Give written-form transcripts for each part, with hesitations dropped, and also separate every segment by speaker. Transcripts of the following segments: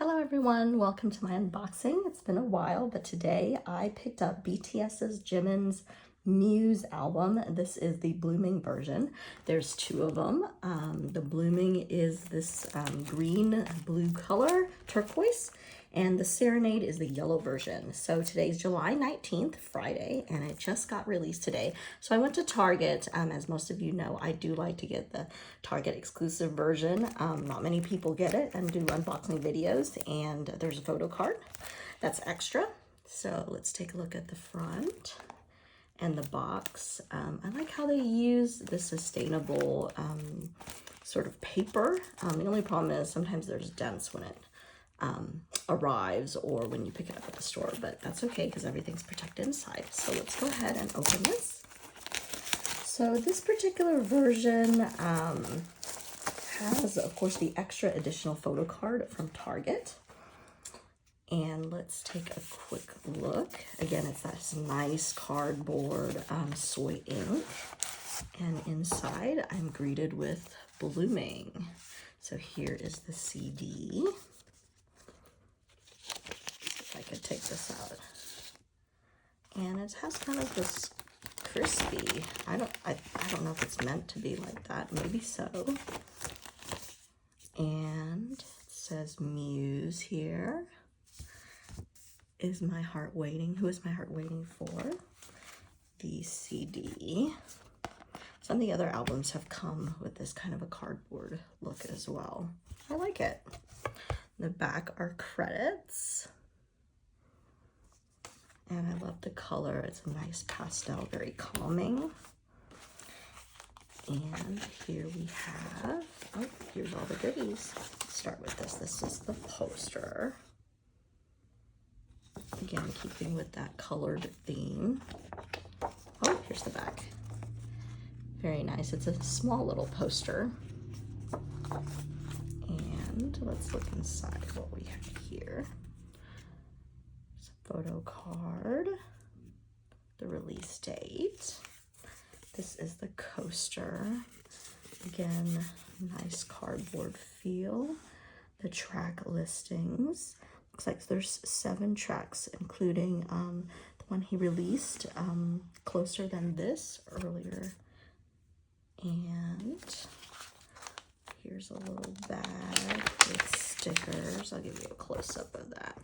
Speaker 1: Hello everyone, welcome to my unboxing. It's been a while, but today I picked up BTS's Jimin's Muse album. This is the blooming version. There's two of them. The blooming is this green blue color, turquoise, and the serenade is the yellow version. So today's July 19th, Friday, and it just got released today. So I went to Target. As most of you know, I do like to get the Target exclusive version. Not many people get it and do unboxing videos, and there's a photo card that's extra. So let's take a look at the front and the box. I like how they use the sustainable sort of paper. The only problem is sometimes there's dents when it arrives or when you pick it up at the store, but that's okay because everything's protected inside. So let's go ahead and open this. So this particular version has, of course, the extra additional photo card from Target. And let's take a quick look. Again, it's that nice cardboard soy ink. And inside, I'm greeted with blooming. So here is the CD. If I could take this out. And it has kind of this crispy, I don't know if it's meant to be like that, maybe so. And it says Muse here. Is my heart waiting? Who is my heart waiting for? The CD. Some of the other albums have come with this kind of a cardboard look as well. I like it. In the back are credits. And I love the color. It's a nice pastel, very calming. And here we have, oh, here's all the goodies. Let's start with this. This is the poster. Again, keeping with that colored theme. Oh, here's the back. Very nice. It's a small little poster. And let's look inside what we have here. There's a photo card, the release date. This is the coaster. Again, nice cardboard feel. The track listings. Looks like there's 7 tracks, including the one he released, Closer Than This, earlier. And here's a little bag with stickers. I'll give you a close-up of that.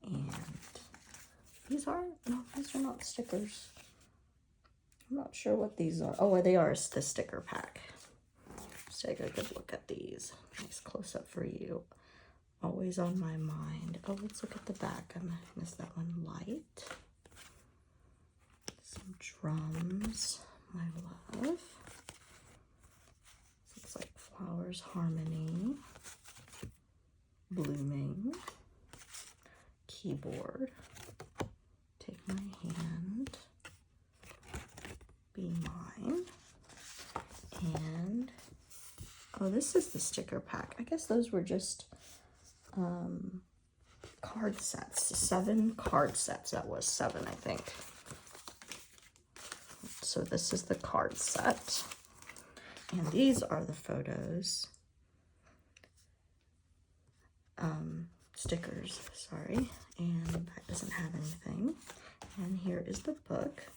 Speaker 1: And these are not stickers. I'm not sure what these are. Oh, they are the sticker pack. Let's take a good look at these. Nice close-up for you. Always on my mind. Oh, let's look at the back. I missed that one. Light. Some drums. My love. Looks like flowers, harmony. Blooming. Keyboard. Take my hand. Be mine. And oh, this is the sticker pack. I guess those were just card sets. 7 card sets. That was 7, I think. So this is the card set. And these are the photos. Stickers, sorry. And that doesn't have anything. And here is the book.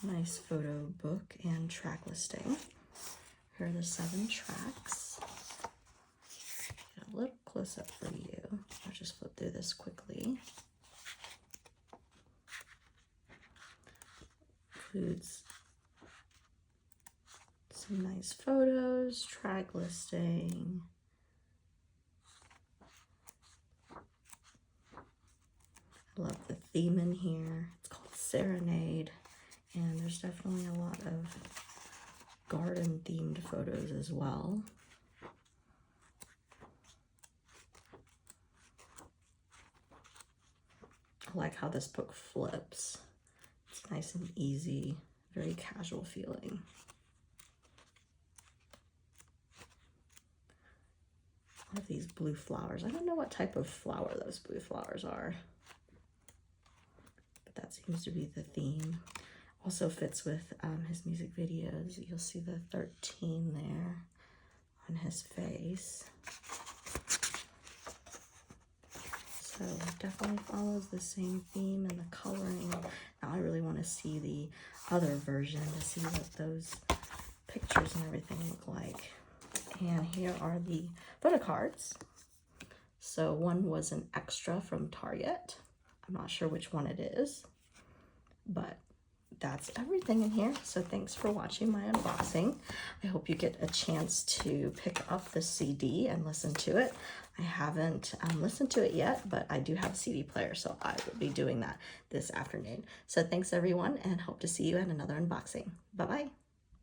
Speaker 1: Nice photo book and track listing. Here are the 7 tracks. Get a little close up for you. I'll just flip through this quickly. Includes some nice photos, track listing. I love the theme in here. It's called Serenade, and there's definitely a lot of garden themed photos as well. I like how this book flips. It's nice and easy, very casual feeling. I love these blue flowers. I don't know what type of flower those blue flowers are, but that seems to be the theme. Also fits with his music videos. You'll see the 13 there on his face. So definitely follows the same theme and the coloring. Now I really want to see the other version to see what those pictures and everything look like. And here are the photo cards. So one was an extra from Target. I'm not sure which one it is, but that's everything in here. So thanks for watching my unboxing. I hope you get a chance to pick up the CD and listen to it. I haven't listened to it yet, but I do have a CD player, so I will be doing that this afternoon. So thanks everyone, and hope to see you at another unboxing. Bye-bye.